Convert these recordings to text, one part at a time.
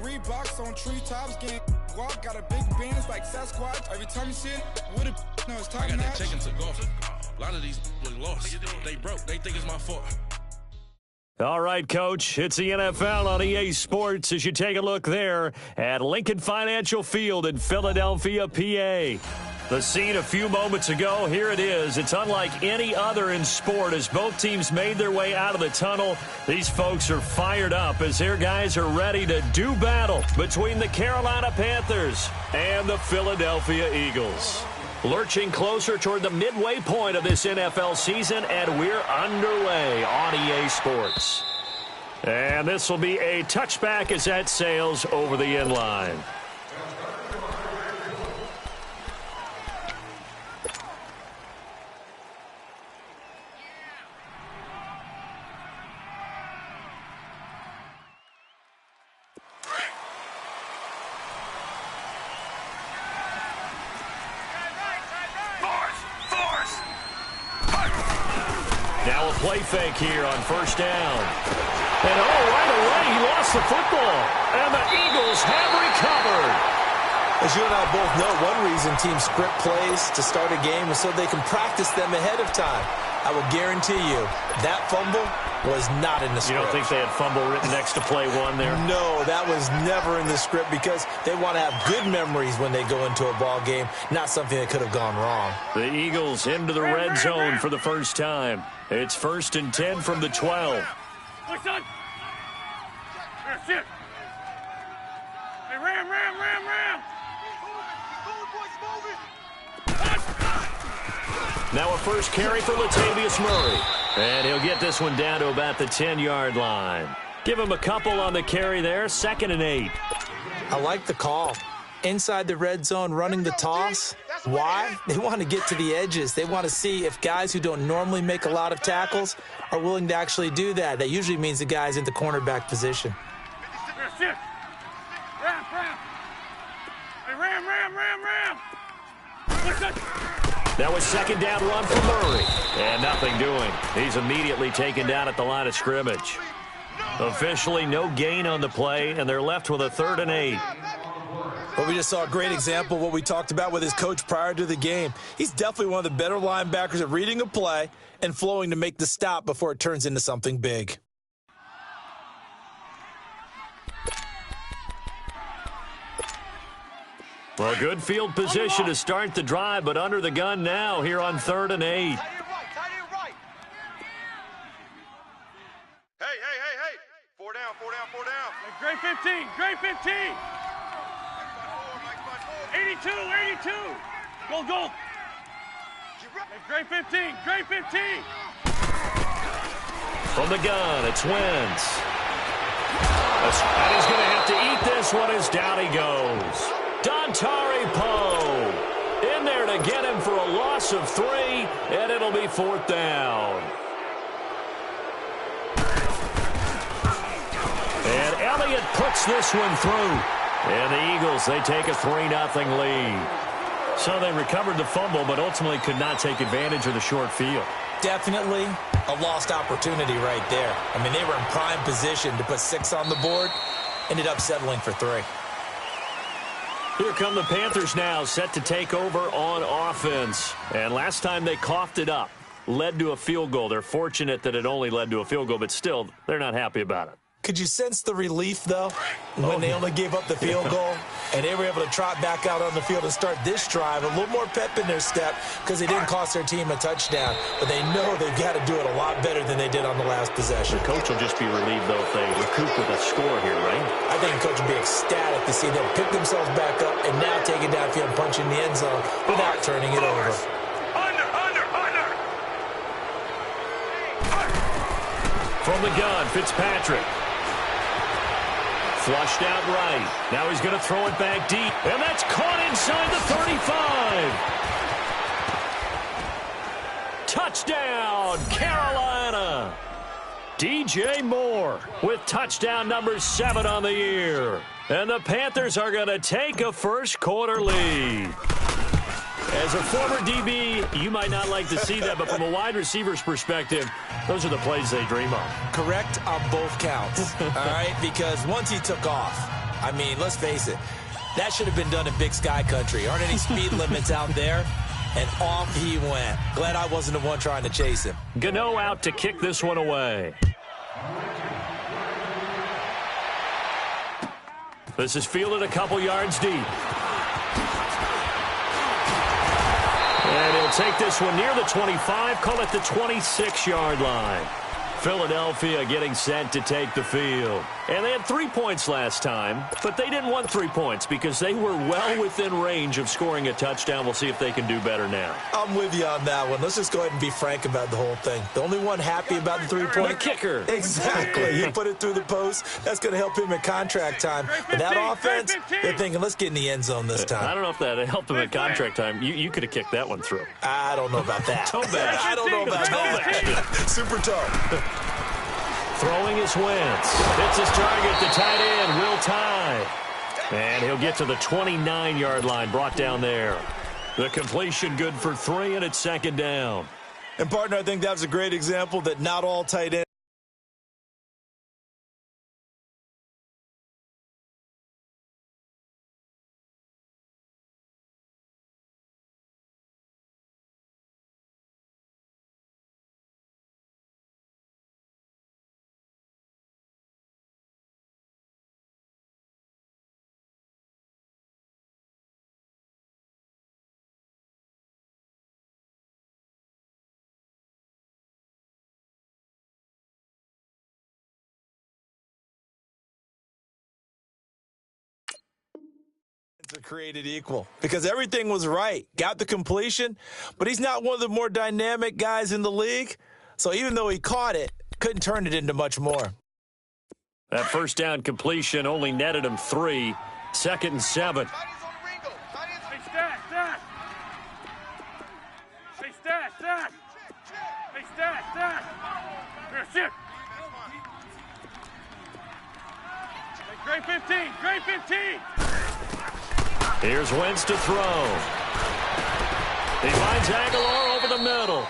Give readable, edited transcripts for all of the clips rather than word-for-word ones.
Reeboks on treetops, getting walk, got a big bands like Sasquatch. Every time you see it, what a no, it's top I got notch. that taken to golf. A lot of these look lost. They broke. They think it's my fault. All right, Coach, it's the NFL on EA Sports as you take a look there at Lincoln Financial Field in Philadelphia, PA. The scene a few moments ago, here it is. It's unlike any other in sport as both teams made their way out of the tunnel. These folks are fired up as their guys are ready to do battle between the Carolina Panthers and the Philadelphia Eagles. Lurching closer toward the midway point of this NFL season, and we're underway on EA Sports. And this will be a touchback as that sails over the end line. Now a play fake here on first down. And right away he lost the football. And the Eagles have recovered. As you and I both know, one reason teams script plays to start a game is so they can practice them ahead of time. I will guarantee you that fumble was not in the script. You don't think they had fumble written next to play one there? No, that was never in the script because they want to have good memories when they go into a ball game, not something that could have gone wrong. The Eagles into the red zone for the first time. It's 1st and 10 from the 12. Hey, son. That's it. Hey, ram. Now a first carry for Latavius Murray. And he'll get this one down to about the 10-yard line. Give him a couple on the carry there. 2nd and 8. I like the call. Inside the red zone running the toss. Why? They want to get to the edges. They want to see if guys who don't normally make a lot of tackles are willing to actually do that. That usually means the guy's in the cornerback position. That's it. Ram. Hey, ram. Now a 2nd down run for Murray. And nothing doing. He's immediately taken down at the line of scrimmage. Officially no gain on the play, and they're left with a 3rd and 8. Well, we just saw a great example of what we talked about with his coach prior to the game. He's definitely one of the better linebackers at reading a play and flowing to make the stop before it turns into something big. Well, good field position to start the drive, but under the gun now here on 3rd and 8. Hey. Four down. Hey, Gray 15. 82. Go. Hey, Gray 15. From the gun, it's Wentz. And he's going to have to eat this one as down he goes. Dontari Poe in there to get him for a loss of 3, and it'll be 4th down. And Elliott puts this one through. And the Eagles, they take a 3-0 lead. So they recovered the fumble, but ultimately could not take advantage of the short field. Definitely a lost opportunity right there. I mean, they were in prime position to put 6 on the board. Ended up settling for 3. Here come the Panthers now, set to take over on offense. And last time they coughed it up, led to a field goal. They're fortunate that it only led to a field goal, but still, they're not happy about it. Could you sense the relief, though, when they only gave up the field goal and they were able to trot back out on the field and start this drive? A little more pep in their step because they didn't cost their team a touchdown, but they know they've got to do it a lot better than they did on the last possession. The coach will just be relieved, though, if they recoup with a score here, right? I think the coach will be ecstatic to see them pick themselves back up and now take it downfield and punch in the end zone without turning it over. Under. From the gun, Fitzpatrick. Flushed out right. Now he's going to throw it back deep. And that's caught inside the 35. Touchdown, Carolina. DJ Moore with touchdown number 7 on the year. And the Panthers are going to take a first quarter lead. As a former DB, you might not like to see that, but from a wide receiver's perspective, those are the plays they dream of. Correct on both counts, all right? Because once he took off, I mean, let's face it. That should have been done in Big Sky Country. Aren't any speed limits out there? And off he went. Glad I wasn't the one trying to chase him. Gano out to kick this one away. This is fielded a couple yards deep. And he'll take this one near the 25, call it the 26-yard line. Philadelphia getting set to take the field. And they had 3 points last time, but they didn't want 3 points because they were well within range of scoring a touchdown. We'll see if they can do better now. I'm with you on that one. Let's just go ahead and be frank about the whole thing. The only one happy about the 3-point the kicker. Exactly. He put it through the post. That's going to help him in contract time. But that offense, they're thinking, let's get in the end zone this time. I don't know if that helped him in contract time. You could have kicked that one through. I don't know about that. Toe bash. I don't know about that. Super toe. Throwing his Wentz. Hits his target, the tight end, Will Tye. And he'll get to the 29-yard line, brought down there. The completion good for 3, and it's second down. And, partner, I think that was a great example that not all tight ends. Are created equal because everything was right. Got the completion, but he's not one of the more dynamic guys in the league. So even though he caught it, couldn't turn it into much more. That first down completion only netted him 3. 2nd and 7. Hey, Stat. Hey, Stat. Hey, Stat. Here, shift. Hey, Great 15. Here's Wentz to throw. He finds Aguilar over the middle.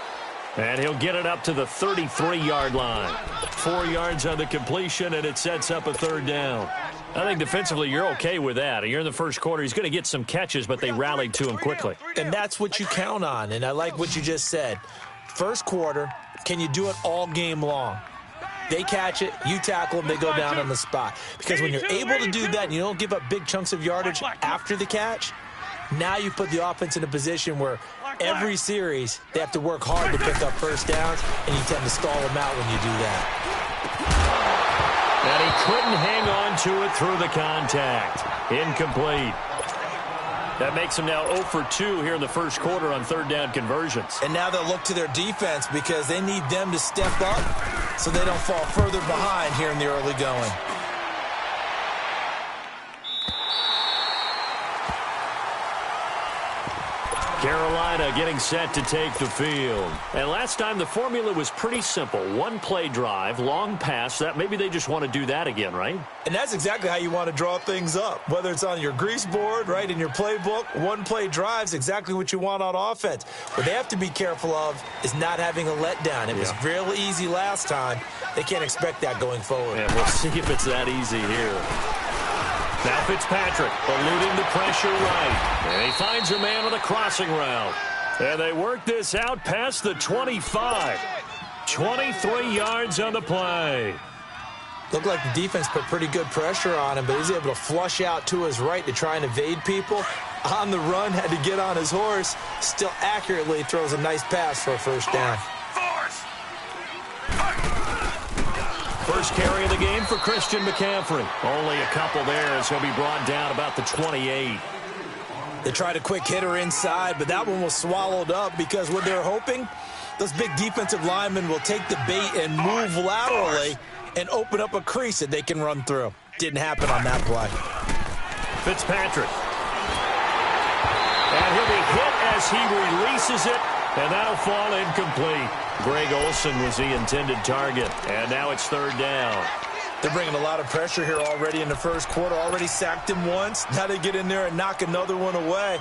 And he'll get it up to the 33-yard line. 4 yards on the completion, and it sets up a 3rd down. I think defensively you're okay with that. You're in the first quarter. He's going to get some catches, but they rallied to him quickly. And that's what you count on, and I like what you just said. First quarter, can you do it all game long? They catch it, you tackle them, they go down on the spot. Because when you're able to do that and you don't give up big chunks of yardage after the catch, now you put the offense in a position where every series they have to work hard to pick up first downs, and you tend to stall them out when you do that. And he couldn't hang on to it through the contact. Incomplete. That makes him now 0 for 2 here in the first quarter on 3rd down conversions. And now they'll look to their defense because they need them to step up so they don't fall further behind here in the early going. Carolina getting set to take the field. And last time the formula was pretty simple. 1-play drive, long pass. That maybe they just want to do that again, right? And that's exactly how you want to draw things up. Whether it's on your grease board, right, in your playbook, 1-play drive's exactly what you want on offense. What they have to be careful of is not having a letdown. It was real easy last time. They can't expect that going forward. And we'll see if it's that easy here. Now Fitzpatrick eluding the pressure right. And he finds a man on the crossing route. And they work this out past the 25. 23 yards on the play. Looked like the defense put pretty good pressure on him, but he was able to flush out to his right to try and evade people. On the run, had to get on his horse. Still accurately throws a nice pass for a first down. First carry of the game for Christian McCaffrey. Only a couple there as he'll be brought down about the 28. They tried a quick hitter inside, but that one was swallowed up because what they're hoping, those big defensive linemen will take the bait and move laterally and open up a crease that they can run through. Didn't happen on that play. Fitzpatrick. And he'll be hit as he releases it, and that'll fall incomplete. Greg Olsen was the intended target, and now it's 3rd down. They're bringing a lot of pressure here already in the first quarter. Already sacked him once. Now they get in there and knock another one away.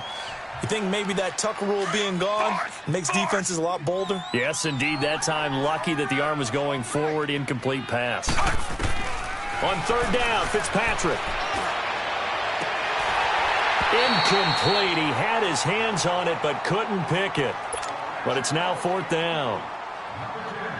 You think maybe that tuck rule being gone makes defenses a lot bolder? Yes, indeed. That time, lucky that the arm was going forward. Incomplete pass. On 3rd down, Fitzpatrick. Incomplete. He had his hands on it but couldn't pick it. But it's now 4th down.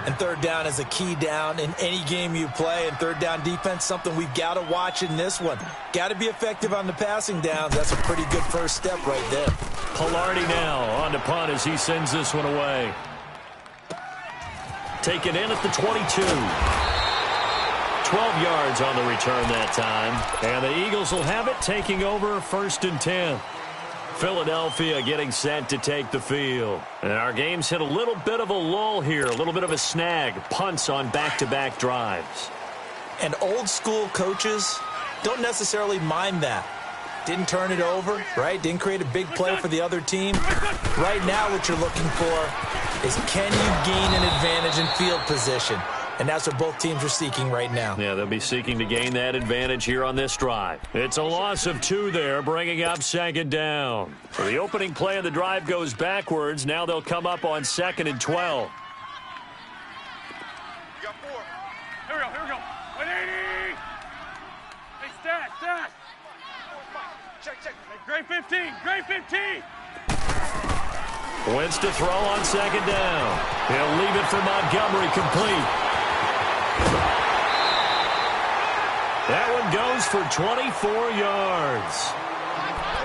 And 3rd down is a key down in any game you play. And 3rd down defense, something we've got to watch in this one. Got to be effective on the passing downs. That's a pretty good first step right there. Pilardi now on to punt as he sends this one away. Taken in at the 22. 12 yards on the return that time. And the Eagles will have it, taking over 1st and 10. Philadelphia getting set to take the field. And our game's hit a little bit of a lull here, a little bit of a snag. Punts on back-to-back drives. And old-school coaches don't necessarily mind that. Didn't turn it over, right? Didn't create a big play for the other team. Right now what you're looking for is, can you gain an advantage in field position? And that's what both teams are seeking right now. Yeah, they'll be seeking to gain that advantage here on this drive. It's a loss of 2 there, bringing up 2nd down. So the opening play of the drive goes backwards. Now they'll come up on 2nd and 12. You got 4. Here we go. 180. Hey, stat. Check. Hey, grade 15. Wentz to throw on 2nd down. He'll leave it for Montgomery, complete. That one goes for 24 yards.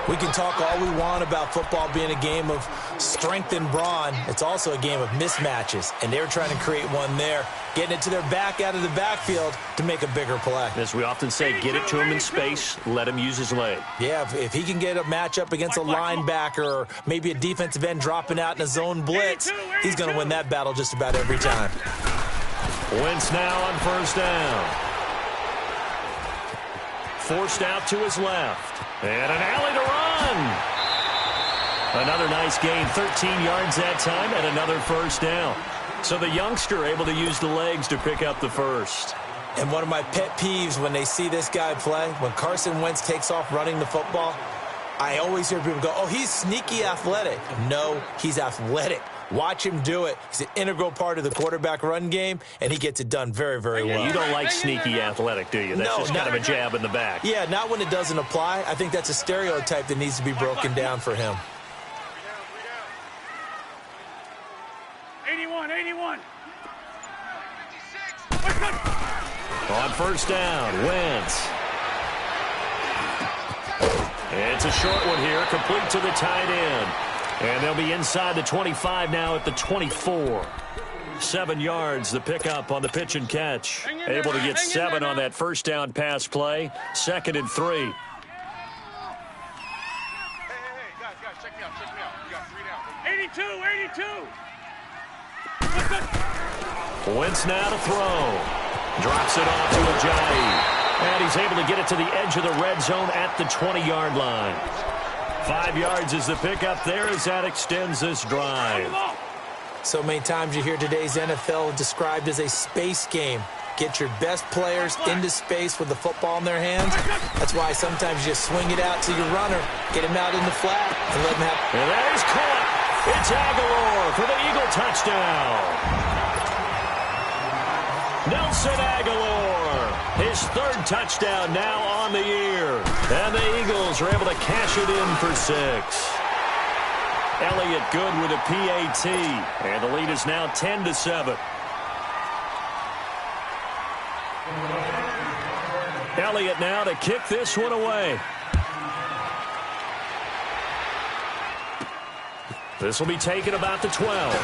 We can talk all we want about football being a game of strength and brawn. It's also a game of mismatches, and they're trying to create one there, getting it to their back out of the backfield to make a bigger play. As we often say, get it to him in space, let him use his leg. Yeah, if he can get a matchup against a linebacker or maybe a defensive end dropping out in a zone blitz, he's going to win that battle just about every time. Wentz now on 1st down. Forced out to his left. And an alley to run. Another nice gain, 13 yards that time, and another 1st down. So the youngster able to use the legs to pick up the first. And one of my pet peeves when they see this guy play, when Carson Wentz takes off running the football, I always hear people go, oh, he's sneaky athletic. No, he's athletic. Watch him do it. He's an integral part of the quarterback run game, and he gets it done very, very well. You don't like sneaky athletic, do you? That's just kind of a jab in the back. Yeah, not when it doesn't apply. I think that's a stereotype that needs to be broken down for him. 81. On 1st down, Wentz. It's a short one here, complete to the tight end. And they'll be inside the 25 now at the 24. 7 yards, the pickup on the pitch and catch. Able to get 7 on that 1st down pass play. 2nd and 3. Hey, guys, check me out. You got 3 down. 82. Wentz now to throw. Drops it off to Ajayi. And he's able to get it to the edge of the red zone at the 20-yard line. 5 yards is the pickup there as that extends this drive. So many times you hear today's NFL described as a space game. Get your best players into space with the football in their hands. That's why sometimes you just swing it out to your runner, get him out in the flat, and let him have... And that is caught. It's Aguilar for the Eagle touchdown. Nelson Aguilar, his 3rd touchdown now on the year. And the Eagles are able to cash it in for 6. Elliott good with a PAT. And the lead is now 10-7. Elliott now to kick this one away. This will be taken about the 12.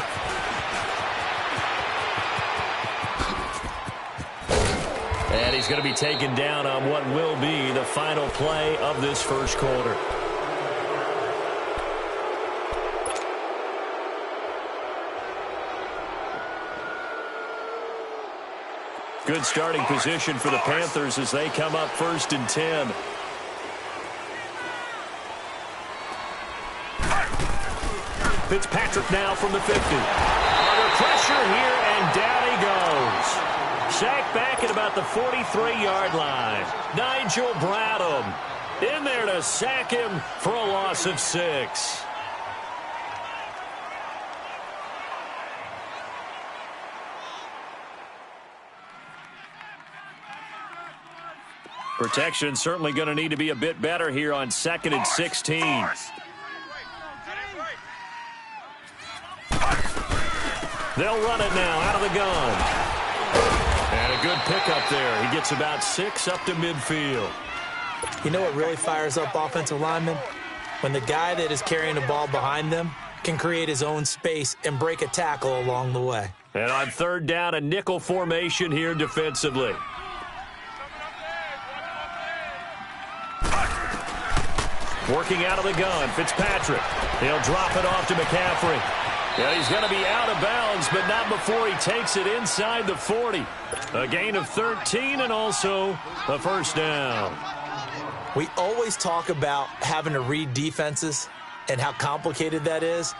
And he's going to be taken down on what will be the final play of this 1st quarter. Good starting position for the Panthers as they come up 1st and 10. Fitzpatrick now from the 50. Under pressure here, and down he goes. Sacked back at about the 43-yard line. Nigel Bradham in there to sack him for a loss of 6. Protection certainly going to need to be a bit better here on 2nd and 16. They'll run it now out of the gun. And a good pickup there. He gets about 6 up to midfield. You know what really fires up offensive linemen? When the guy that is carrying the ball behind them can create his own space and break a tackle along the way. And on 3rd down, a nickel formation here defensively. Working out of the gun, Fitzpatrick. He'll drop it off to McCaffrey. Yeah, he's going to be out of bounds, but not before he takes it inside the 40. A gain of 13 and also a first down. We always talk about having to read defenses and how complicated that is.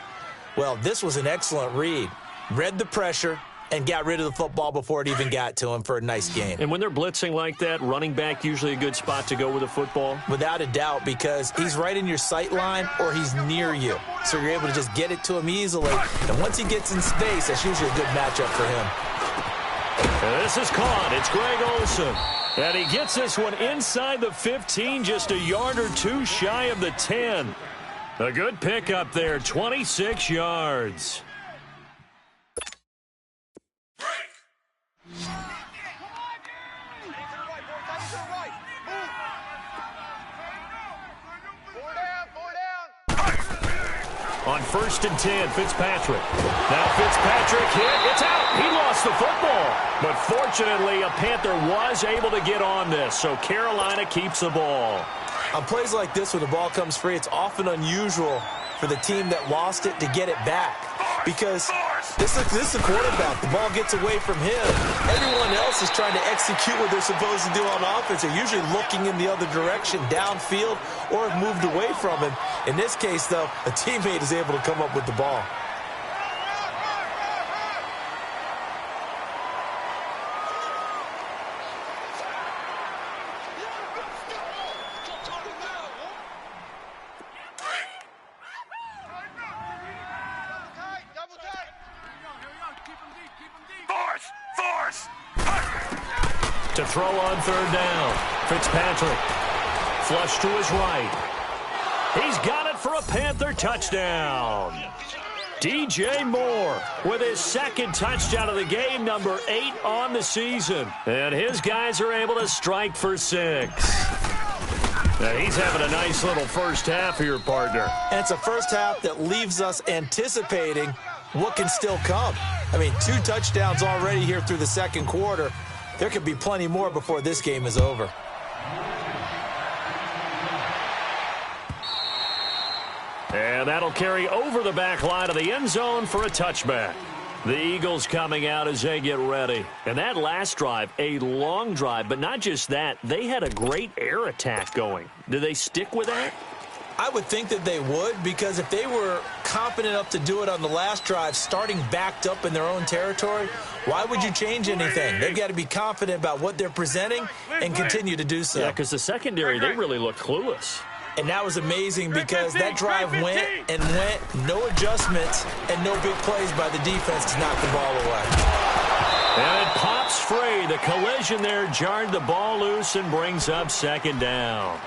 Well, this was an excellent read. Read the pressure and got rid of the football before it even got to him for a nice gain. And when they're blitzing like that, running back usually a good spot to go with the football? Without a doubt, because he's right in your sight line or he's near you. So you're able to just get it to him easily. And once he gets in space, that's usually a good matchup for him. And this is caught. It's Greg Olsen. And he gets this one inside the 15, just a yard or two shy of the 10. A good pickup there, 26 yards. On 1st and 10, Fitzpatrick. Now Fitzpatrick hit. It's out. He lost the football. But fortunately, a Panther was able to get on this, so Carolina keeps the ball. On plays like this, when the ball comes free, it's often unusual for the team that lost it to get it back. Because this is the quarterback. The ball gets away from him. Everyone else is trying to execute what they're supposed to do on offense. They're usually looking in the other direction, downfield, or have moved away from him. In this case, though, a teammate is able to come up with the ball. To throw on 3rd down. Fitzpatrick. Flush to his right. He's got it for a Panther touchdown. DJ Moore with his 2nd touchdown of the game, number 8 on the season. And his guys are able to strike for 6. Now he's having a nice little first half here, partner. And it's a first half that leaves us anticipating what can still come. I mean, 2 touchdowns already here through the 2nd quarter. There could be plenty more before this game is over. And that'll carry over the back line of the end zone for a touchback. The Eagles coming out as they get ready. And that last drive, a long drive, but not just that. They had a great air attack going. Do they stick with that? I would think that they would, because if they were confident enough to do it on the last drive, starting backed up in their own territory, why would you change anything? They've got to be confident about what they're presenting and continue to do so. Yeah, because the secondary, they really looked clueless. And that was amazing because that drive went and went, no adjustments and no big plays by the defense to knock the ball away. And it pops free. The collision there jarred the ball loose and brings up 2nd down.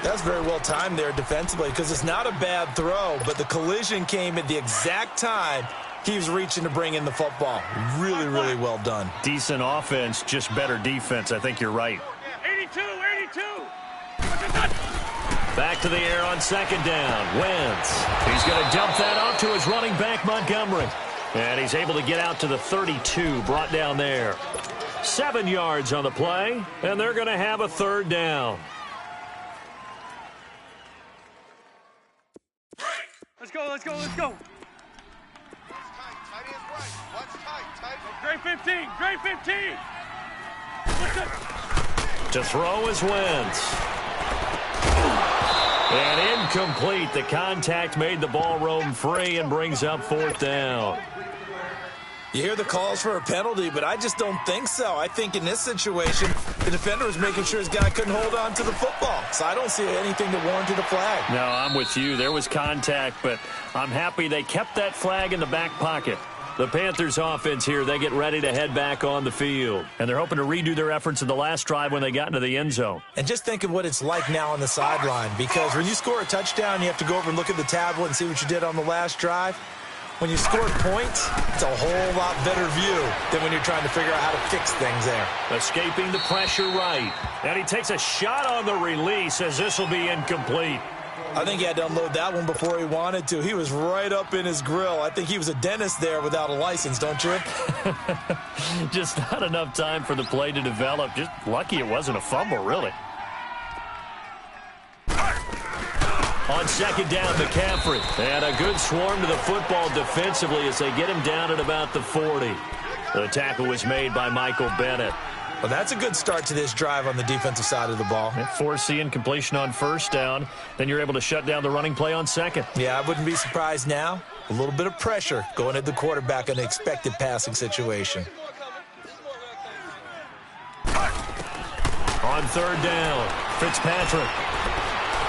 That's very well timed there defensively, because it's not a bad throw, but the collision came at the exact time he was reaching to bring in the football. Really, really well done. Decent offense, just better defense. I think you're right. 82. Back to the air on 2nd down. Wentz. He's going to dump that off to his running back, Montgomery. And he's able to get out to the 32, brought down there. 7 yards on the play, and they're going to have a 3rd down. Let's go. Great 15. To throw is Wentz. And incomplete. The contact made the ball roam free and brings up 4th down. You hear the calls for a penalty, but I just don't think so. I think in this situation, the defender was making sure his guy couldn't hold on to the football. So I don't see anything that warranted a flag. No, I'm with you. There was contact, but I'm happy they kept that flag in the back pocket. The Panthers offense here, they get ready to head back on the field. And they're hoping to redo their efforts in the last drive when they got into the end zone. And just think of what it's like now on the sideline, because when you score a touchdown, you have to go over and look at the tablet and see what you did on the last drive. When you scored points, it's a whole lot better view than when you're trying to figure out how to fix things there. Escaping the pressure right. And he takes a shot on the release as this will be incomplete. I think he had to unload that one before he wanted to. He was right up in his grill. I think he was a dentist there without a license, don't you? Just not enough time for the play to develop. Just lucky it wasn't a fumble, really. On second down, McCaffrey. And a good swarm to the football defensively as they get him down at about the 40. The tackle was made by Michael Bennett. Well, that's a good start to this drive on the defensive side of the ball. Force the incompletion on first down. Then you're able to shut down the running play on second. Yeah, I wouldn't be surprised now. A little bit of pressure going at the quarterback in an expected passing situation. On third down, Fitzpatrick.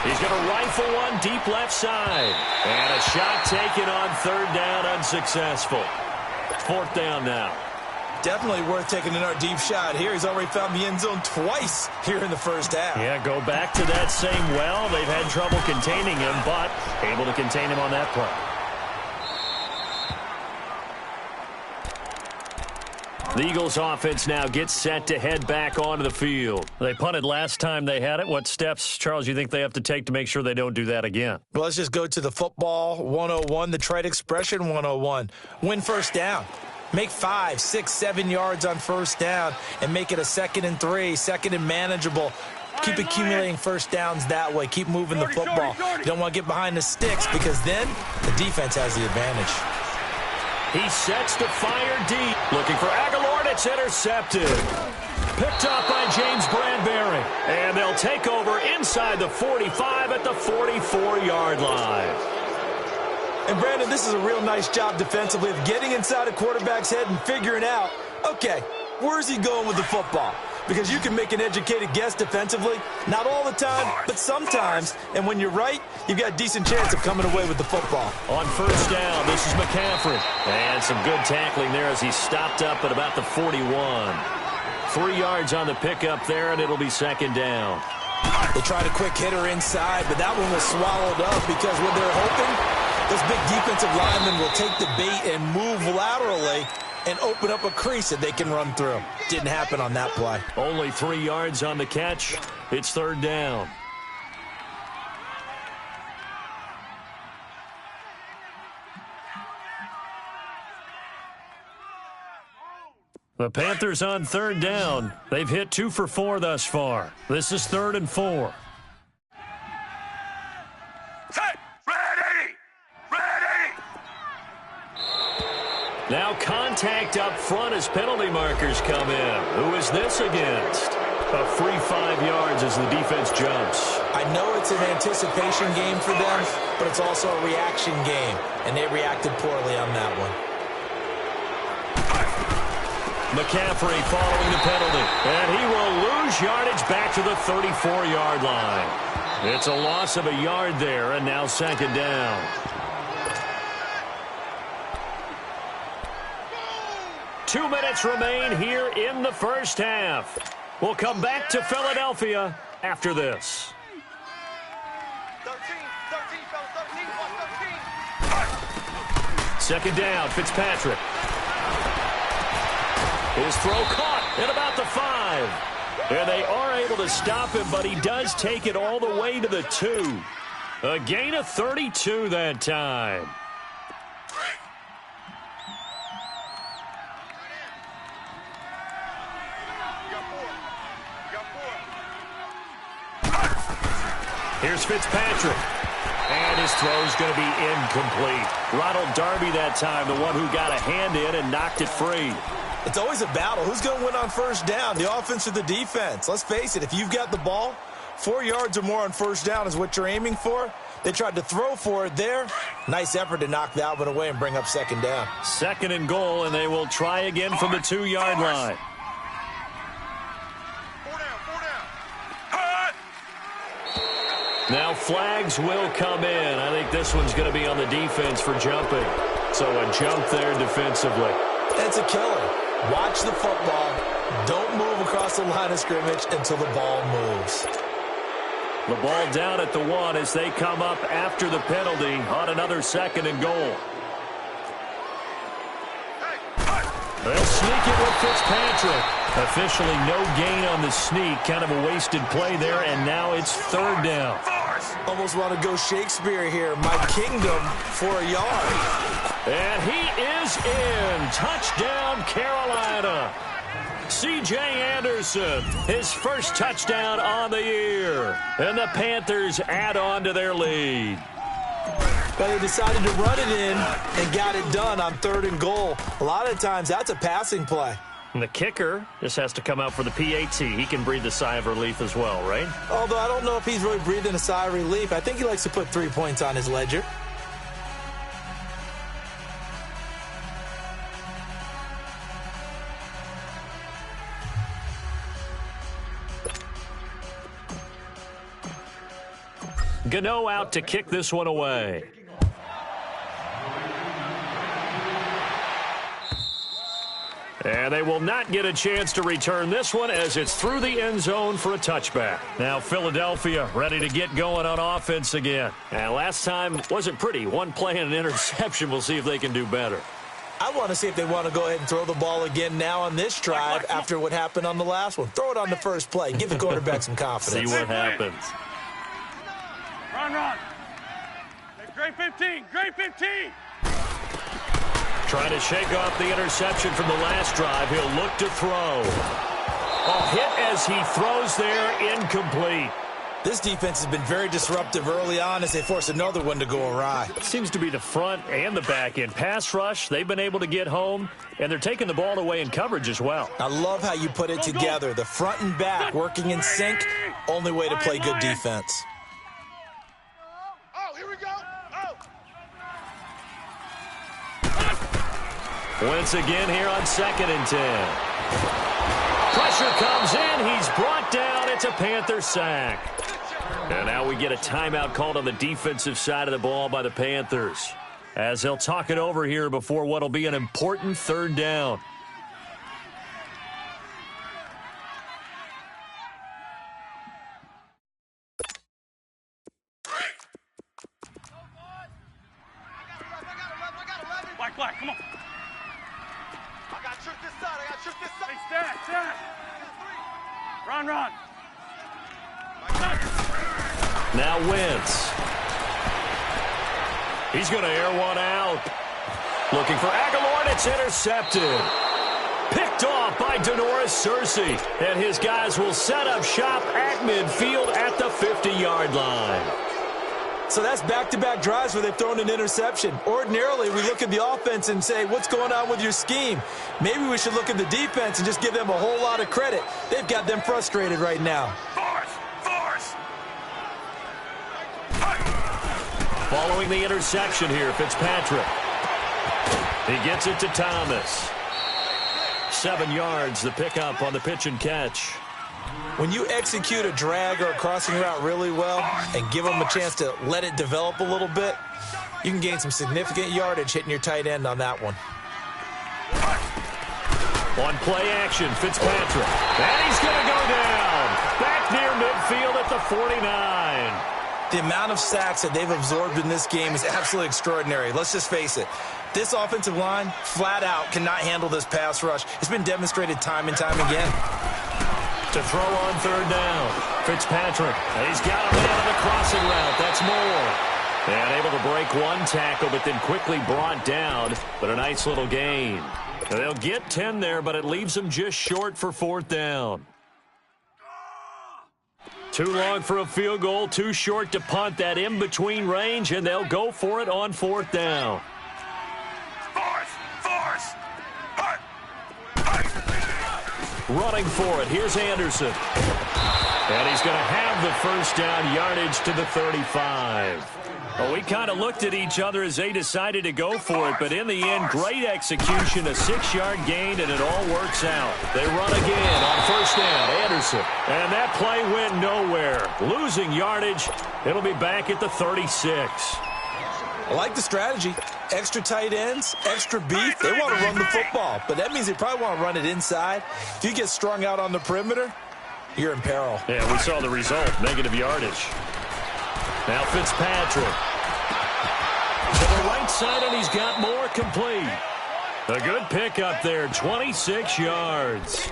He's going to rifle one deep left side. And a shot taken on third down, unsuccessful. Fourth down now. Definitely worth taking another deep shot here. He's already found the end zone twice here in the first half. Yeah, go back to that same well. They've had trouble containing him, but able to contain him on that play. The Eagles offense now gets set to head back onto the field. They punted last time they had it. What steps, Charles, you think they have to take to make sure they don't do that again? Well, let's just go to the football 101, the trade expression 101. Win first down. Make 5, 6, 7 yards on first down and make it a 2nd and 3, 2nd and manageable. Keep accumulating first downs that way. Keep moving the football. You don't want to get behind the sticks because then the defense has the advantage. He sets to fire deep. Looking for Aguilar, and it's intercepted. Picked up by James Bradbury. And they'll take over inside the 45 at the 44-yard line. And, Brandon, this is a real nice job defensively of getting inside a quarterback's head and figuring out, okay, where's he going with the football? Because you can make an educated guess defensively. Not all the time, but sometimes. And when you're right, you've got a decent chance of coming away with the football. On first down, this is McCaffrey. And some good tackling there as he stopped up at about the 41. 3 yards on the pickup there, and it'll be second down. They tried a quick hitter inside, but that one was swallowed up because when they're hoping, those big defensive linemen will take the bait and move laterally and open up a crease that they can run through. Didn't happen on that play. Only 3 yards on the catch. It's third down. The Panthers on third down. They've hit 2 for 4 thus far. This is 3rd and 4. Now contact up front as penalty markers come in. Who is this against? A free 5 yards as the defense jumps. I know it's an anticipation game for them, but it's also a reaction game, and they reacted poorly on that one. McCaffrey following the penalty, and he will lose yardage back to the 34-yard line. It's a loss of a yard there, and now second down. Two minutes remain here in the first half. We'll come back to Philadelphia after this. 13, second down, Fitzpatrick. His throw caught at about the 5. And they are able to stop him, but he does take it all the way to the 2. A gain of 32 that time. Here's Fitzpatrick. And his throw's going to be incomplete. Ronald Darby that time, the one who got a hand in and knocked it free. It's always a battle. Who's going to win on first down, the offense or the defense? Let's face it, if you've got the ball, 4 yards or more on first down is what you're aiming for. They tried to throw for it there. Nice effort to knock that one away and bring up second down. 2nd and goal, and they will try again from the 2-yard line. Now flags will come in. I think this one's going to be on the defense for jumping. So a jump there defensively. It's a killer. Watch the football. Don't move across the line of scrimmage until the ball moves. The ball down at the 1 as they come up after the penalty on another 2nd and goal. They'll sneak it with Fitzpatrick. Officially no gain on the sneak. Kind of a wasted play there, and now it's 3rd down. Almost want to go Shakespeare here. My kingdom for a yard. And he is in. Touchdown, Carolina. C.J. Anderson, his first touchdown on the year. And the Panthers add on to their lead. But they decided to run it in and got it done on 3rd and goal. A lot of times, that's a passing play. And the kicker just has to come out for the PAT. He can breathe a sigh of relief as well, right? Although I don't know if he's really breathing a sigh of relief. I think he likes to put 3 points on his ledger. Gano out to kick this one away. And they will not get a chance to return this one as it's through the end zone for a touchback. Now Philadelphia ready to get going on offense again. And last time wasn't pretty. One play and an interception. We'll see if they can do better. I want to see if they want to go ahead and throw the ball again now on this drive after what happened on the last one. Throw it on the first play. Give the quarterback some confidence. See what happens. Run. Hey, great 15. Great 15. Trying to shake off the interception from the last drive. He'll look to throw. A hit as he throws there, incomplete. This defense has been very disruptive early on as they force another one to go awry. Seems to be the front and the back end. Pass rush, they've been able to get home, and they're taking the ball away in coverage as well. I love how you put it together. The front and back working in sync. Only way to play good defense. Oh, here we go. Once again here on 2nd and 10. Pressure comes in. He's brought down. It's a Panther sack. And now we get a timeout called on the defensive side of the ball by the Panthers, as they'll talk it over here before what will be an important 3rd down. Black, come on. I got trick this side. Hey, stat. Run. Now Wentz. He's going to air one out. Looking for Aguilar, and it's intercepted. Picked off by Denoris Searcy. And his guys will set up shop at midfield at the 50-yard line. So that's back-to-back drives where they've thrown an interception. Ordinarily, we look at the offense and say, what's going on with your scheme? Maybe we should look at the defense and just give them a whole lot of credit. They've got them frustrated right now. Force. Following the interception here, Fitzpatrick. He gets it to Thomas. 7 yards, the pickup on the pitch and catch. When you execute a drag or a crossing route really well and give them a chance to let it develop a little bit, you can gain some significant yardage hitting your tight end on that one. On play action, Fitzpatrick. And he's going to go down. Back near midfield at the 49. The amount of sacks that they've absorbed in this game is absolutely extraordinary. Let's just face it. This offensive line, flat out, cannot handle this pass rush. It's been demonstrated time and time again. To throw on 3rd down, Fitzpatrick. He's got a man on the crossing route. That's more. And able to break one tackle, but then quickly brought down. But a nice little gain. They'll get 10 there, but it leaves them just short for 4th down. Too long for a field goal, too short to punt. That in-between range, and they'll go for it on 4th down. Force. Running for it. Here's Anderson. And he's going to have the first down, yardage to the 35. Well, we kind of looked at each other as they decided to go for it, but in the end, great execution, a 6-yard gain, and it all works out. They run again on 1st down, Anderson. And that play went nowhere. Losing yardage, it'll be back at the 36. I like the strategy. Extra tight ends, extra beef, they want to run the football. But that means they probably want to run it inside. If you get strung out on the perimeter, you're in peril. Yeah, we saw the result, negative yardage. Now Fitzpatrick. To the right side, and he's got more complete. A good pickup there, 26 yards.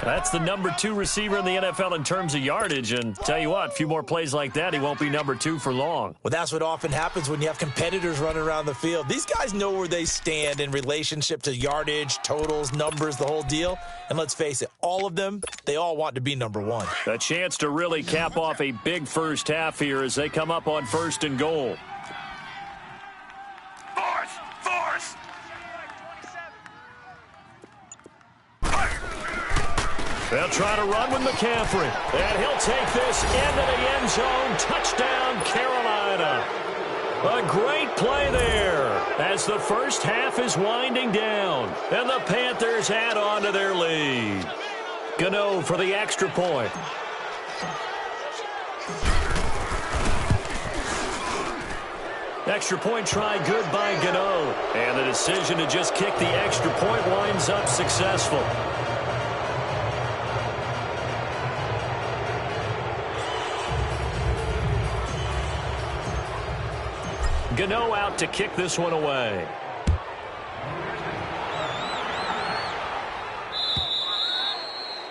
That's the number 2 receiver in the NFL in terms of yardage. And tell you what, a few more plays like that, he won't be number 2 for long. Well, that's what often happens when you have competitors running around the field. These guys know where they stand in relationship to yardage, totals, numbers, the whole deal. And let's face it, all of them, they all want to be number 1. A chance to really cap off a big first half here as they come up on 1st and goal. Force! They'll try to run with McCaffrey. And he'll take this into the end zone. Touchdown, Carolina. A great play there as the first half is winding down. And the Panthers add on to their lead. Gano for the extra point. Extra point try good by Gano. And the decision to just kick the extra point winds up successful. Gano out to kick this one away.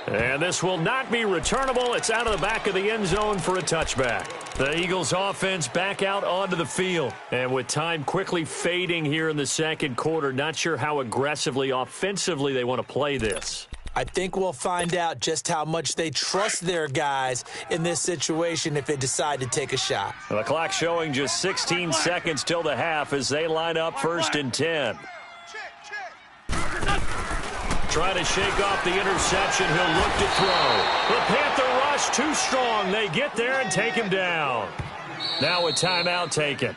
And this will not be returnable. It's out of the back of the end zone for a touchback. The Eagles offense back out onto the field. And with time quickly fading here in the second quarter, not sure how aggressively, offensively they want to play this. I think we'll find out just how much they trust their guys in this situation if they decide to take a shot. The clock showing just 16 seconds till the half as they line up 1st and 10. Trying to shake off the interception. He'll look to throw. The Panther rush too strong. They get there and take him down. Now a timeout taken.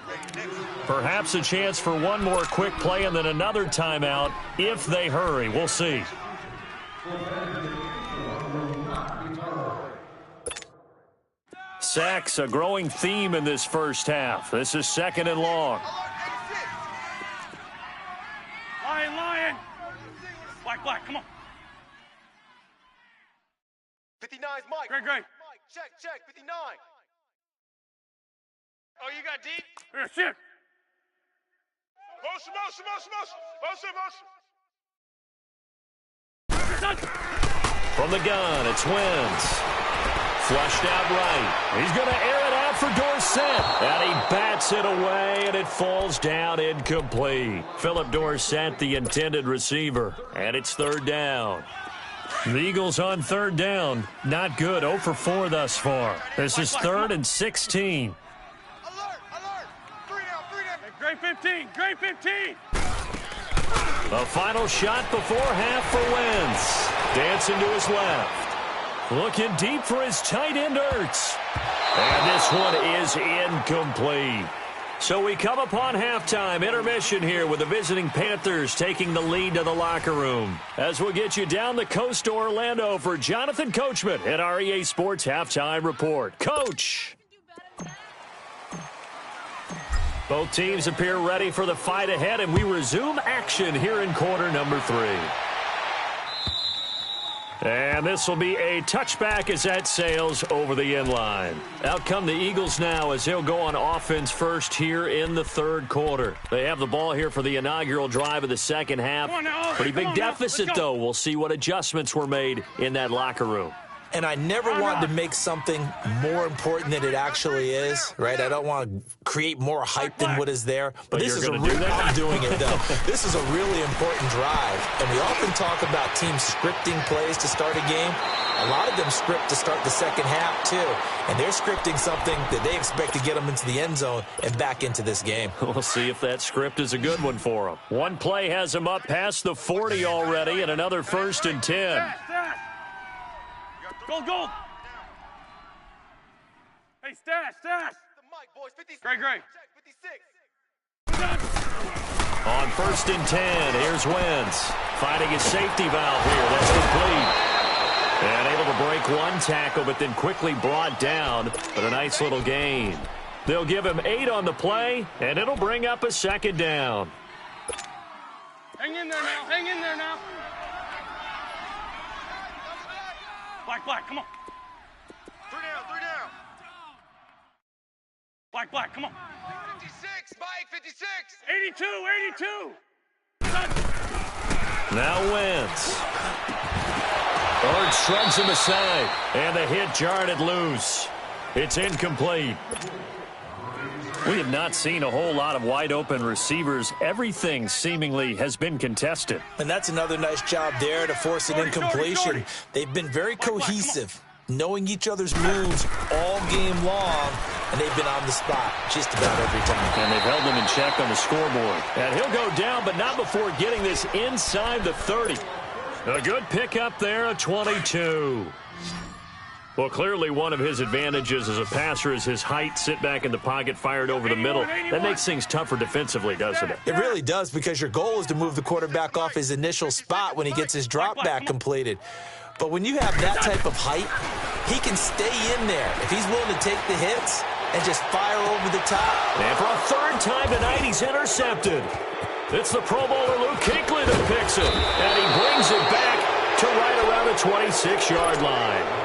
Perhaps a chance for one more quick play and then another timeout if they hurry. We'll see. Sacks, a growing theme in this first half. This is 2nd and long. Lion! Black, come on. 59's Mike. Great. Mike, check, 59. Oh, you got deep? Here, shit. Motion. From the gun, it's Wentz. Flushed out right. He's going to air it out for Dorsett. And he bats it away, and it falls down incomplete. Philip Dorsett, the intended receiver. And it's 3rd down. The Eagles on 3rd down. Not good. 0 for 4 thus far. This is 3rd and 16. Alert. 3 down. Great 15. A final shot before half for Wentz. Dancing to his left. Looking deep for his tight end, Ertz. And this one is incomplete. So we come upon halftime intermission here with the visiting Panthers taking the lead to the locker room. As we'll get you down the coast to Orlando for Jonathan Coachman at our EA Sports Halftime Report. Coach! Both teams appear ready for the fight ahead, and we resume action here in quarter number 3. And this will be a touchback as that sails over the end line. Out come the Eagles now as they'll go on offense first here in the 3rd quarter. They have the ball here for the inaugural drive of the second half. Pretty big deficit, though. We'll see what adjustments were made in that locker room. And I never want to make something more important than it actually is, right? I don't want to create more hype than what is there. But this is I'm doing it, though. This is a really important drive. And we often talk about teams scripting plays to start a game. A lot of them script to start the second half, too. And they're scripting something that they expect to get them into the end zone and back into this game. We'll see if that script is a good one for them. One play has them up past the 40 already and another 1st and 10. Goal. Hey, stash. The Mike, boys. 56. Great. Check, 56. On 1st and 10, here's Wentz. Finding his safety valve here. That's complete. And able to break one tackle, but then quickly brought down. But a nice little gain. They'll give him 8 on the play, and it'll bring up a 2nd down. Hang in there now. Hang in there now. Black, come on. 3 down, 3 down. Black, come on. 56, Mike, 56. 82. Now wins. Ord shrugs him aside, and the hit jarred it loose. It's incomplete. We have not seen a whole lot of wide-open receivers. Everything seemingly has been contested. And that's another nice job there to force an incompletion. They've been very cohesive, knowing each other's moves all game long, and they've been on the spot just about every time. And they've held him in check on the scoreboard. And he'll go down, but not before getting this inside the 30. A good pickup there, a 22. Well, clearly one of his advantages as a passer is his height. Sit back in the pocket, fired over the middle. That makes things tougher defensively, doesn't it? It really does, because your goal is to move the quarterback off his initial spot when he gets his drop back completed. But when you have that type of height, he can stay in there if he's willing to take the hits and just fire over the top. And for a third time tonight, he's intercepted. It's the Pro Bowler Luke Kuechly that picks it. And he brings it back to right around the 26-yard line.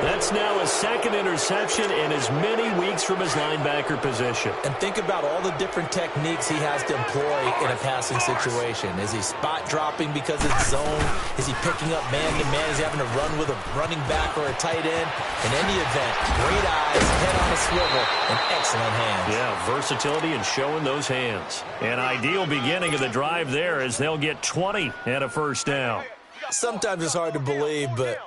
That's now his second interception in as many weeks from his linebacker position. And think about all the different techniques he has to employ in a passing situation. Is he spot dropping because it's zone? Is he picking up man-to-man? Is he having to run with a running back or a tight end? In any event, great eyes, head on a swivel, and excellent hands. Yeah, versatility and showing those hands. An ideal beginning of the drive there as they'll get 20 and a first down. Sometimes it's hard to believe, but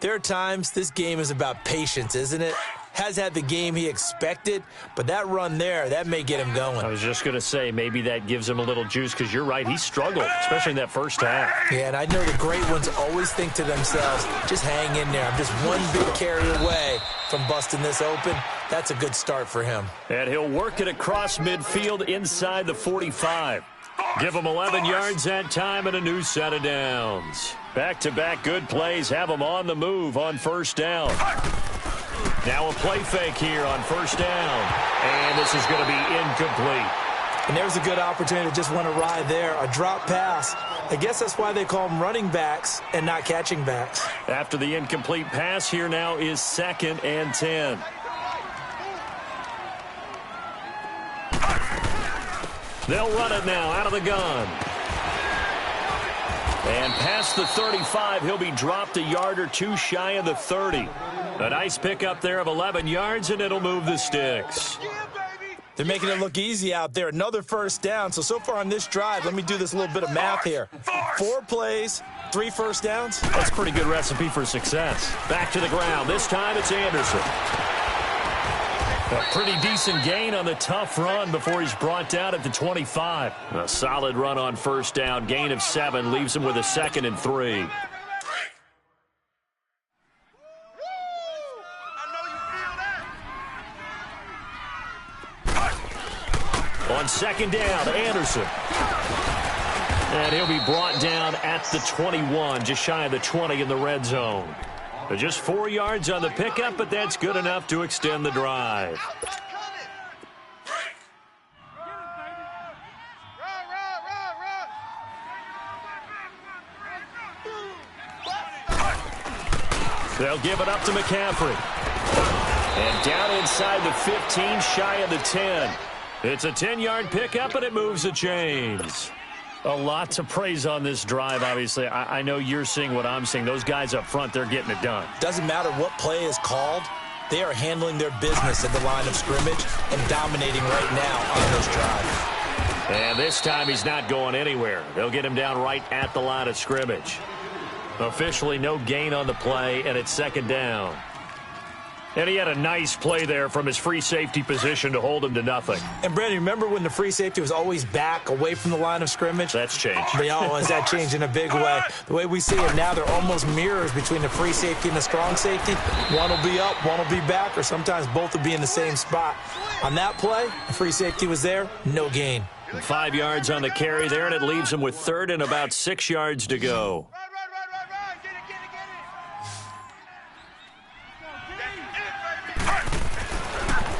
there are times this game is about patience, isn't it? Has had the game he expected, but that run there, that may get him going. I was just going to say, maybe that gives him a little juice, because you're right, he struggled, especially in that first half. Yeah, and I know the great ones always think to themselves, just hang in there. I'm just one big carry away from busting this open. That's a good start for him. And he'll work it across midfield inside the 45. Give him 11 yards that time and a new set of downs. Back-to-back good plays have him on the move on first down. Now a play fake here on first down. And this is going to be incomplete. And there's a good opportunity to just want to ride there. A drop pass. I guess that's why they call them running backs and not catching backs. After the incomplete pass, here now is 2nd and 10. They'll run it now out of the gun. And past the 35, he'll be dropped a yard or two shy of the 30. A nice pickup there of 11 yards, and it'll move the sticks. They're making it look easy out there. Another first down. So far on this drive, let me do this little bit of math here. 4 plays, 3 first downs. That's a pretty good recipe for success. Back to the ground. This time it's Anderson. A pretty decent gain on the tough run before he's brought down at the 25. A solid run on first down. Gain of 7 leaves him with a 2nd and 3. On 2nd down, Anderson. And he'll be brought down at the 21, just shy of the 20 in the red zone. Just 4 yards on the pickup, but that's good enough to extend the drive. They'll give it up to McCaffrey. And down inside the 15, shy of the 10. It's a 10-yard pickup, and it moves the chains. A lot to praise on this drive, obviously. I know you're seeing what I'm seeing. Those guys up front, they're getting it done. Doesn't matter what play is called. They are handling their business at the line of scrimmage and dominating right now on this drive. And this time he's not going anywhere. They'll get him down right at the line of scrimmage. Officially no gain on the play, and it's 2nd down. And he had a nice play there from his free safety position to hold him to nothing. And, Brandon, remember when the free safety was always back away from the line of scrimmage? That's changed. But, has that changed in a big way? The way we see it now, they're almost mirrors between the free safety and the strong safety. One will be up, one will be back, or sometimes both will be in the same spot. On that play, the free safety was there, no gain. 5 yards on the carry there, and it leaves him with 3rd and about 6 yards to go.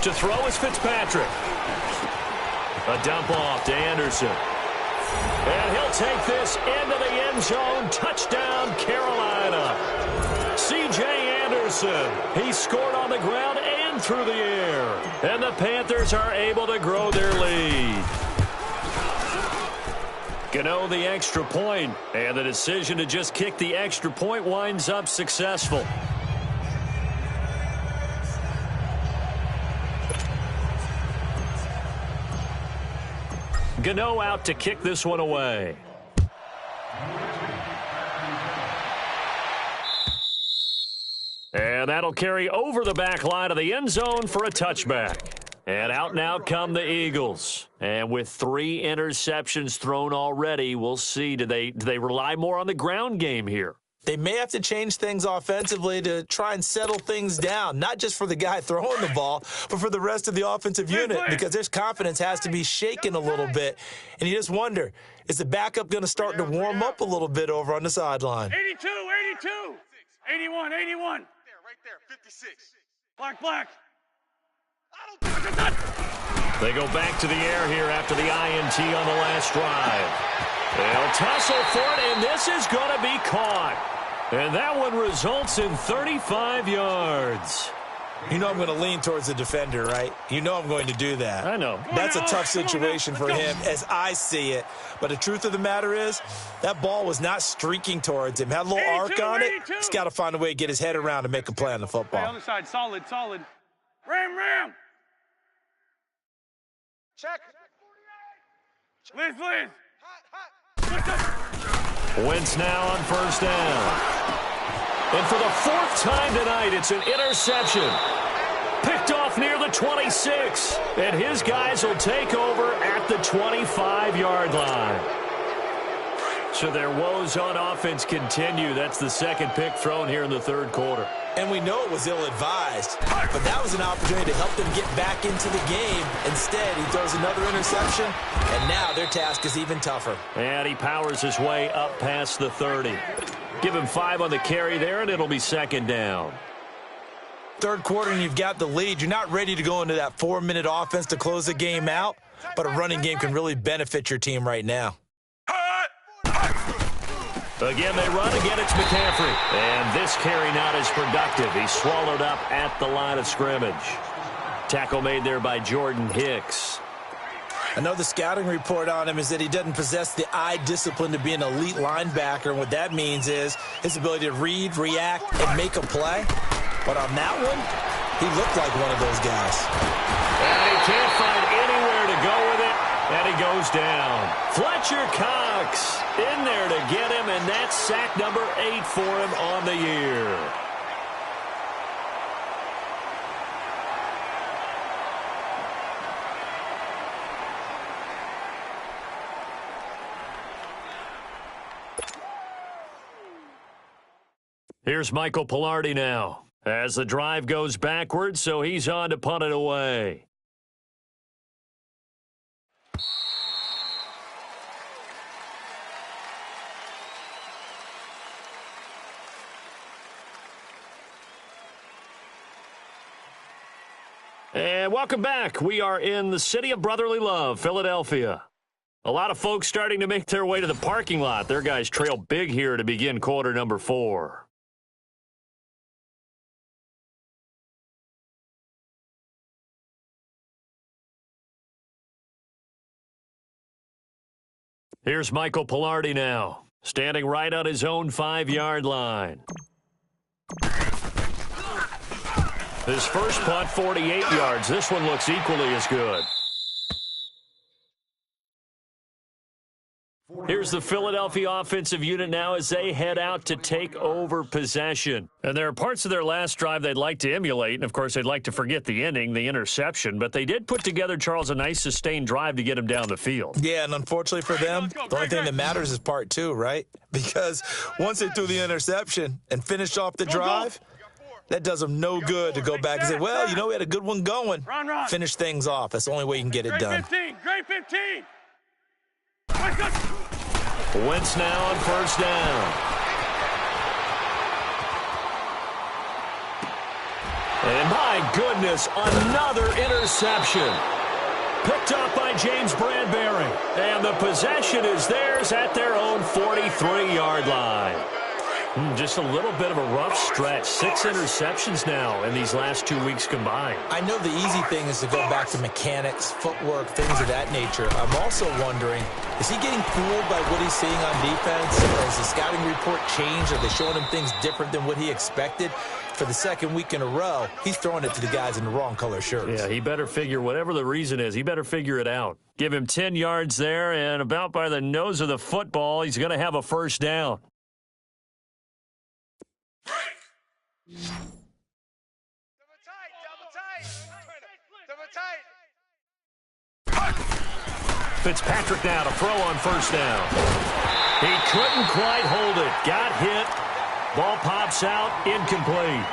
To throw is Fitzpatrick. A dump off to Anderson. And he'll take this into the end zone. Touchdown, Carolina. C.J. Anderson, he scored on the ground and through the air. And the Panthers are able to grow their lead. Gano the extra point, and the decision to just kick the extra point winds up successful. Gano out to kick this one away. And that'll carry over the back line of the end zone for a touchback. And out come the Eagles. And with 3 interceptions thrown already, we'll see. Do they rely more on the ground game here? They may have to change things offensively to try and settle things down, not just for the guy throwing the ball, but for the rest of the offensive unit, because their confidence has to be shaken a little bit. And you just wonder, is the backup going to start to warm up a little bit over on the sideline? 82, 82, 81, 81. Right there, 56. Black. They go back to the air here after the INT on the last drive. They'll tussle for it, and this is going to be caught. And that one results in 35 yards. You know I'm going to lean towards the defender, right? You know I'm going to do that. I know. That's a tough situation for him as I see it. But the truth of the matter is, that ball was not streaking towards him. Had a little arc on it. He's got to find a way to get his head around and make a play on the football. Other side, solid. Ram. Check. Liz. Wentz now on first down. And for the 4th time tonight, it's an interception. Picked off near the 26. And his guys will take over at the 25-yard line. So their woes on offense continue. That's the second pick thrown here in the 3rd quarter. And we know it was ill-advised, but that was an opportunity to help them get back into the game. Instead, he throws another interception, and now their task is even tougher. And he powers his way up past the 30. Give him 5 on the carry there, and it'll be 2nd down. 3rd quarter, and you've got the lead. You're not ready to go into that 4-minute offense to close the game out, but a running game can really benefit your team right now. Again, they run. Again, it's McCaffrey. And this carry not as productive. He's swallowed up at the line of scrimmage. Tackle made there by Jordan Hicks. I know the scouting report on him is that he doesn't possess the eye discipline to be an elite linebacker. And what that means is his ability to read, react, and make a play. But on that one, he looked like one of those guys. And he can't find anywhere to go with it. And he goes down. Fletcher Cox in there to get him, and that's sack number 8 for him on the year. Here's Michael Pilardi now as the drive goes backwards, so he's on to punt it away. And welcome back. We are in the city of brotherly love, Philadelphia. A lot of folks starting to make their way to the parking lot. Their guys trail big here to begin quarter number 4. Here's Michael Pilardi now, standing right on his own 5-yard line. His first punt, 48 yards. This one looks equally as good. Here's the Philadelphia offensive unit now as they head out to take over possession. And there are parts of their last drive they'd like to emulate. And, of course, they'd like to forget the ending, the interception. But they did put together, Charles, a nice sustained drive to get him down the field. Yeah, and unfortunately for them, the only thing that matters is part 2, right? Because once they threw the interception and finished off the drive, that does them no good to go back and say, well, you know, we had a good one going. Finish things off. That's the only way you can get it done. Great 15. Wentz now on first down. And my goodness, another interception. Picked up by James Bradbury. And the possession is theirs at their own 43-yard line. Just a little bit of a rough stretch. 6 interceptions now in these last 2 weeks combined. I know the easy thing is to go back to mechanics, footwork, things of that nature. I'm also wondering, is he getting fooled by what he's seeing on defense? Has the scouting report changed? Are they showing him things different than what he expected? For the second week in a row, he's throwing it to the guys in the wrong color shirts. Yeah, he better figure, whatever the reason is, he better figure it out. Give him 10 yards there, and about by the nose of the football, he's going to have a first down. Fitzpatrick now to throw on first down. He couldn't quite hold it. Got hit. Ball pops out. Incomplete.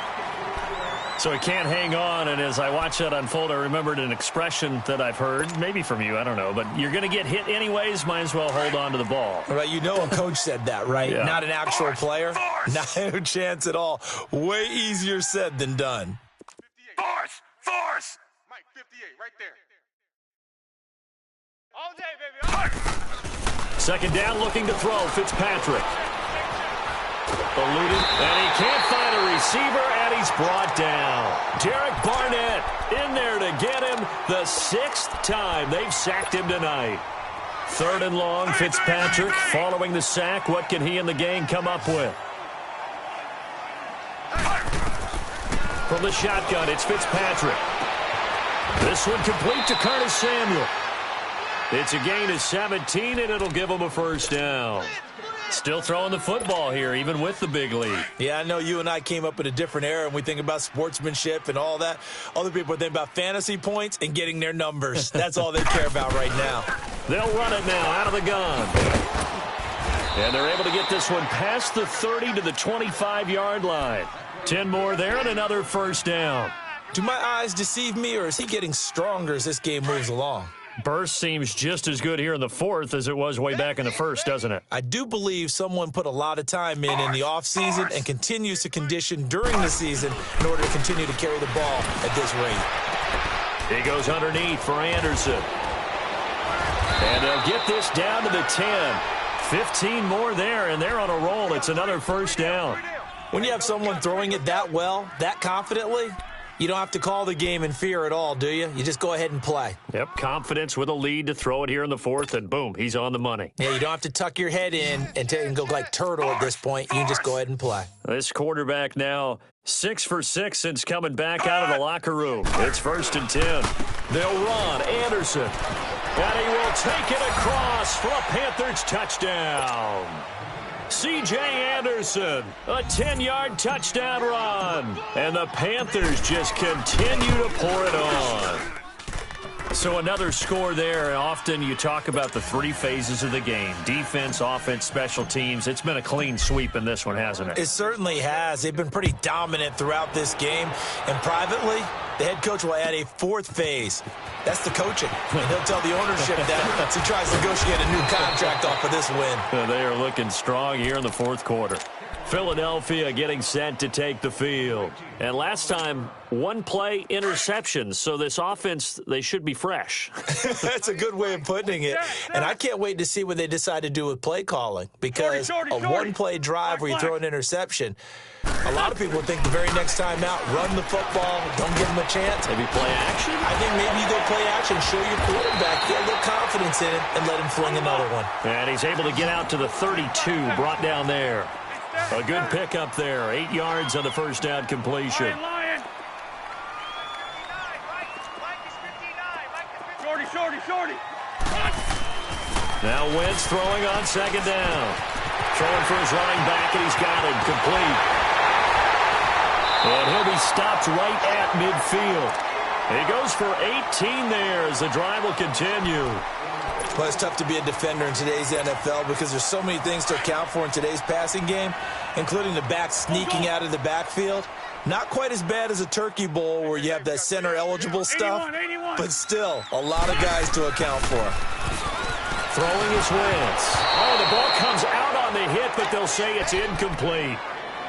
So he can't hang on, and as I watch that unfold, I remembered an expression that I've heard, maybe from you, I don't know, but you're going to get hit anyways, might as well hold on to the ball. Right, you know a coach said that, right? Yeah. Not an actual player. Not a chance at all. Way easier said than done. 58. Force! Mike, 58, right there. All day, baby. Second down, looking to throw. Fitzpatrick. Eluded, and he can't find a receiver, and he's brought down. Derek Barnett in there to get him the 6th time they've sacked him tonight. 3rd and long, Fitzpatrick following the sack. What can he and the gang come up with? From the shotgun, it's Fitzpatrick. This one complete to Curtis Samuel. It's a gain of 17, and it'll give him a first down. Still throwing the football here, even with the big lead. Yeah, I know you and I came up in a different era, and we think about sportsmanship and all that. Other people think about fantasy points and getting their numbers. That's all they care about right now. They'll run it now out of the gun. And they're able to get this one past the 30 to the 25-yard line. 10 more there and another first down. Do my eyes deceive me, or is he getting stronger as this game moves along? Burst seems just as good here in the 4th as it was way back in the 1st, doesn't it? I do believe someone put a lot of time in the offseason and continues to condition during the season in order to continue to carry the ball at this rate. He goes underneath for Anderson. And they'll get this down to the 10. 15 more there, and they're on a roll. It's another first down. When you have someone throwing it that well, that confidently, you don't have to call the game in fear at all, do you? You just go ahead and play. Yep, confidence with a lead to throw it here in the 4th, and boom, he's on the money. Yeah, you don't have to tuck your head in and go like turtle at this point. You can just go ahead and play. This quarterback now 6 for 6 since coming back out of the locker room. It's 1st and 10. They'll run. Anderson. And he will take it across for a Panthers touchdown. C.J. Anderson, a 10-yard touchdown run. And the Panthers just continue to pour it on. So another score there. Often you talk about the 3 phases of the game. Defense, offense, special teams. It's been a clean sweep in this one, hasn't it? It certainly has. They've been pretty dominant throughout this game. And privately, the head coach will add a 4th phase. That's the coaching. And he'll tell the ownership that as he tries to negotiate a new contract off of this win. They are looking strong here in the 4th quarter. Philadelphia getting set to take the field. And last time, 1-play interceptions. So this offense, they should be fresh. That's a good way of putting it. And I can't wait to see what they decide to do with play calling. Because a 1-play drive where you throw an interception, a lot of people think the very next time out, run the football, don't give them a chance. Maybe play action? I think maybe you go play action, show your quarterback, get a little confidence in it, and let him fling another one. And he's able to get out to the 32, brought down there. A good pickup there. 8 yards on the first down completion. Shorty. Now Wentz throwing on second down. Throwing for his running back, and he's got him complete. And he'll be stopped right at midfield. He goes for 18 there as the drive will continue. Well, it's tough to be a defender in today's NFL because there's so many things to account for in today's passing game, including the back sneaking out of the backfield. Not quite as bad as a turkey bowl where you have that center-eligible stuff, but still a lot of guys to account for. Throwing his Wentz. Oh, the ball comes out on the hit, but they'll say it's incomplete.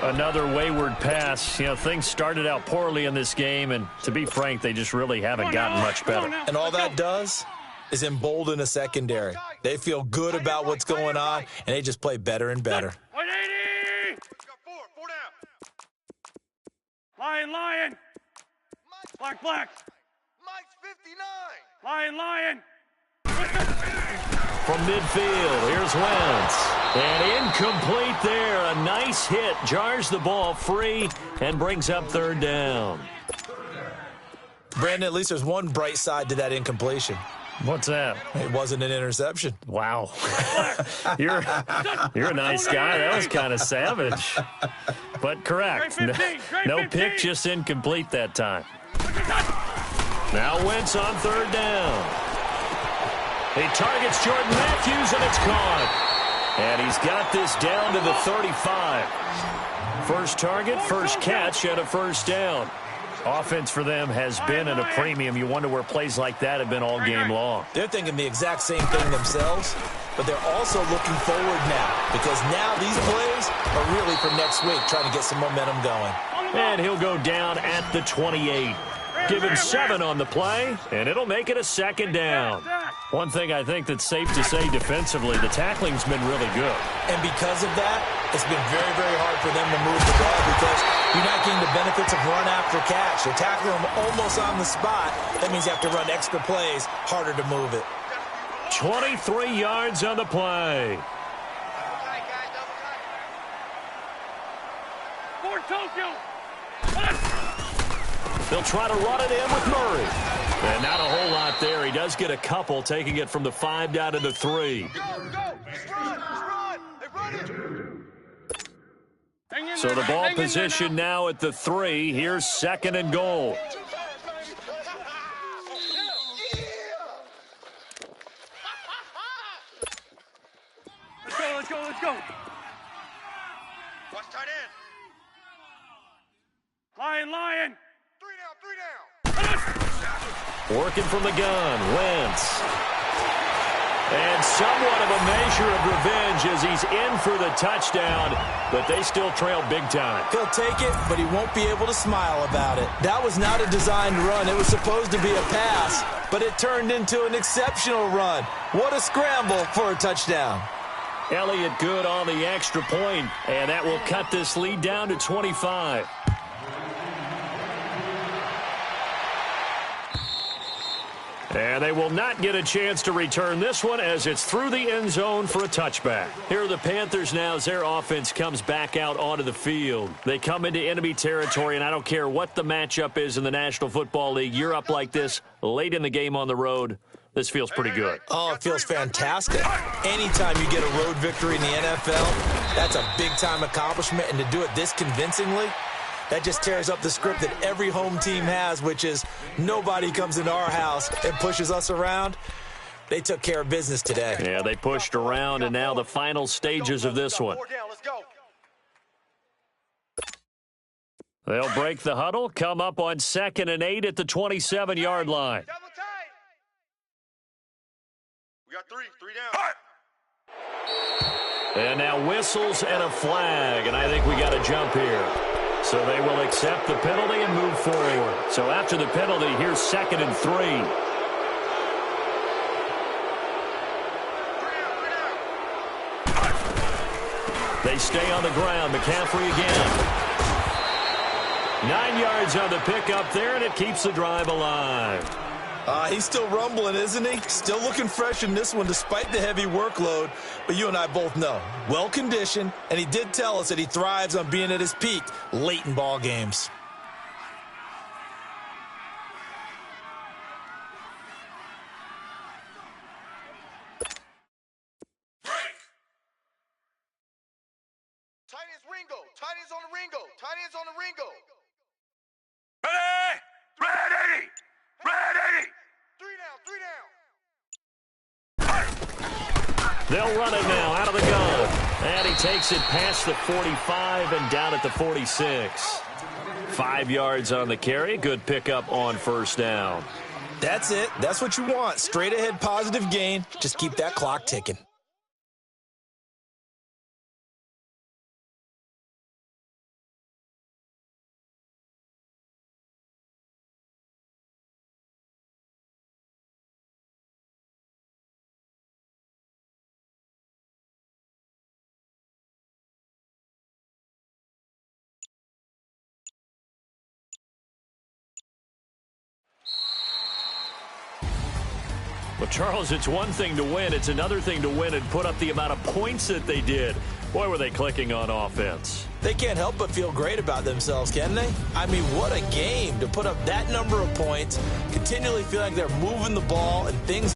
Another wayward pass. You know, things started out poorly in this game, and to be frank, they just really haven't gotten much better. And all that does is embolden a secondary. They feel good about what's going on, and they just play better and better. 180! Four down. Lion, lion! Black, black! Mike's 59. Lion, lion! From midfield, here's Wentz. And incomplete there. A nice hit. Jars the ball free and brings up third down. Brandon, at least there's one bright side to that incompletion. What's that? It wasn't an interception. Wow. You're a nice guy. That was kind of savage. But correct. No pick, just incomplete that time. Now Wentz on third down. He targets Jordan Matthews, and it's caught. And he's got this down to the 35. First target, first catch, and a first down. Offense for them has been at a premium. You wonder where plays like that have been all game long. They're thinking the exact same thing themselves, but they're also looking forward now because now these plays are really for next week, trying to get some momentum going. And he'll go down at the 28. Give him 7 on the play, and it'll make it a second down. One thing I think that's safe to say defensively, the tackling's been really good. And because of that, it's been very, very hard for them to move the ball because you're not getting the benefits of run after catch. They're tackling them almost on the spot. That means you have to run extra plays, harder to move it. 23 yards on the play. For Tokyo! They'll try to run it in with Murray. And not a whole lot there. He does get a couple, taking it from the 5 down to the 3. Go! Just run! They run it! So the ball position now at the 3. Here's 2nd and goal. Let's go! Watch tight end. Lion! Three down. Working from the gun, Wentz. And somewhat of a measure of revenge as he's in for the touchdown, but they still trail big time. He'll take it, but he won't be able to smile about it. That was not a designed run. It was supposed to be a pass, but it turned into an exceptional run. What a scramble for a touchdown. Elliott good on the extra point, and that will cut this lead down to 25. And they will not get a chance to return this one as it's through the end zone for a touchback. Here are the Panthers now as their offense comes back out onto the field. They come into enemy territory, and I don't care what the matchup is in the National Football League. You're up like this late in the game on the road. This feels pretty good. Oh, it feels fantastic. Anytime you get a road victory in the NFL, that's a big-time accomplishment, and to do it this convincingly, that just tears up the script that every home team has, which is nobody comes into our house and pushes us around. They took care of business today. Yeah, they pushed around, and now the final stages of this one. 4 down, let's go. They'll break the huddle, come up on 2nd and 8 at the 27-yard line. Double tight. We got three down. And now whistles and a flag, and I think we got a jump here. So they will accept the penalty and move forward. So after the penalty, here's 2nd and 3. They stay on the ground. McCaffrey again. 9 yards on the pickup there, and it keeps the drive alive. He's still rumbling, isn't he? Still looking fresh in this one despite the heavy workload. But you and I both know, well-conditioned, and he did tell us that he thrives on being at his peak late in ball games. Tight ends Ringo. Tight ends on the Ringo. Tight ends on the Ringo. Ready! 3 down. They'll run it now out of the gun. And he takes it past the 45 and down at the 46. 5 yards on the carry. Good pickup on first down. That's it. That's what you want. Straight ahead positive gain. Just keep that clock ticking. Well, Charles, it's one thing to win. It's another thing to win and put up the amount of points that they did. Boy, were they clicking on offense. They can't help but feel great about themselves, can they? I mean, what a game to put up that number of points, continually feel like they're moving the ball and things.